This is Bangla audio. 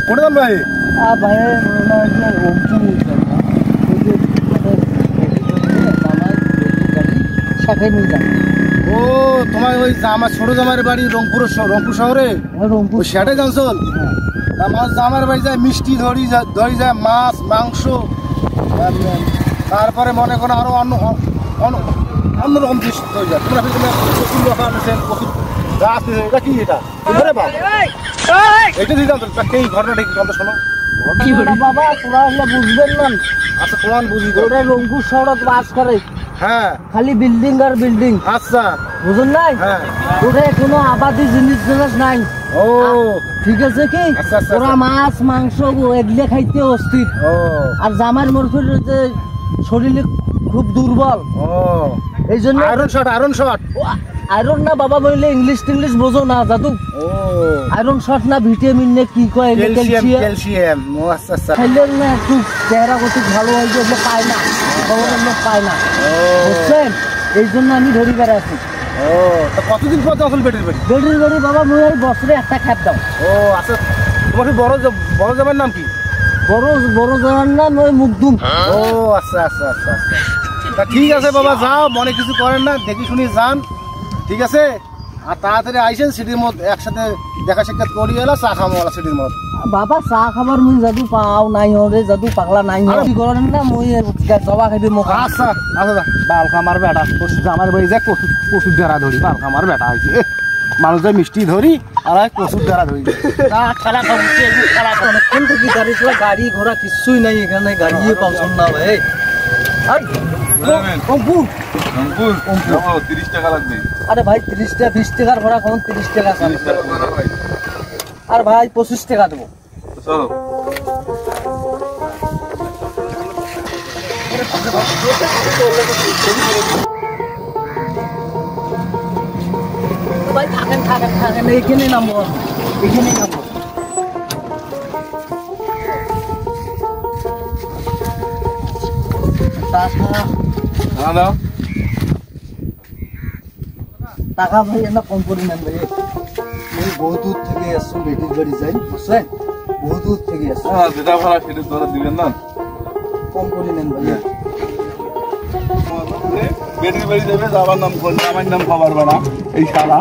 কোটে যান ভাই? ভাই শাখায় নিয়ে যান। ও তোমার ওই আমার ছোট জামাইয়ের বাড়ি রংপুর শহরে, রংপুর সেটাই জানছল? আমার জামাইয়ের বাড়ি যায় মিষ্টি ধরি যায়, মাছ মাংস, তারপরে মনে করো আরো অন্যরকম জিনিস হয়ে যায়। তোমরা প্রচুর ব্যাপার আনেছেন, প্রচুর গাছ, এটা কি? এটা এটা দিয়ে জানতো এই ঘটনাটা কি? কথা শোনো বাবা, তোরা এগুলো বুঝবেন না। আচ্ছা তোমার বুঝি ওটা রংপুর শহরত বাস করে, হ্যাঁ খালি বিল্ডিং আর বিল্ডিং। আচ্ছা বুঝুন নাই? হ্যাঁ ওটা কোনো আবাদি জিনিস নাই। ও ঠিক আছে কি? আচ্ছা, আচ্ছা, ওরা মাছ মাংস এগুলো খাইতে অস্থির। ও আর জামার মরফির যে শরীরে খুব দুর্বল, ও এই জন্য আয়রন শট। আয়রন না বাবা বললে ইংলিশ টিংলিশ বোঝো না দাদু। ও আয়রন শট না ভিটামিন নে কি কয়, ক্যালসিয়াম। ও আচ্ছা আচ্ছা। খাইলে না একটু চেহারা কত ভালো হয়, যেগুলো পায় না, খবরের লোক পায় না, বুঝছেন? এই জন্য আমি ধরি বেড়াচ্ছি। ও তা কতদিন পর আসল বেটির বাড়ি? বেটির বাড়ি বাবা মুই আর বছরে একটা খ্যাপ দাও। ও আচ্ছা, তোমার বড় জামাইয়ের নাম কি? বড় জানার নাম ওই মুকদুম। ও আচ্ছা আচ্ছা আচ্ছা আচ্ছা। তা ঠিক আছে বাবা, যাও, মনে কিছু করেন না, দেখি শুনি যান, ঠিক আছে? আর তাড়াতাড়ি আইসেন, সিটির মধ্যে একসাথে দেখা সাক্ষাৎ করি এলা, চা খামো সিটির মধ্যে। বাবা চা খাবার মুই যাদু পাও নাই হরে, যাদু পাগলা নাই হরে কি করেন না, মুই জবা খাইবি মুখ। আচ্ছা আচ্ছা, বাল খামার বেটা আমার বাড়ি যায় কচুর দ্বারা ধরি, বাল খামার বেটা হয়েছে। মানুষ যায় মিষ্টি ধরি আর কচুর দ্বারা ধরি। অনেকক্ষণ থেকে গাড়ি চলা, গাড়ি ঘোড়া কিছুই নাই এখানে, গাড়িও পাওছেন না ভাই। রংপুর 30 টাকা লাগবে। আরে ভাই 30 টাকা 20 টাকার ভাড়া, কোন 30 টাকা? আর ভাই 25 টাকা দেবো। চলো ভাই থাকেন এইখানে নামবো, এইখানে নামবো। টাকা ভাই না কম করে নেন ভাই। আমি বহু দূর থেকে আসছি, বেটির বাড়ি যাই, বুঝলেন? বহু দূর থেকে আসছি, যেটা ভাড়া সেটা ধরে দিবেন না, কম করে নেন ভাই। বেটির বাড়ি যাবে, যাবার নাম আমার নাম খাবার বেড়া এই শালা।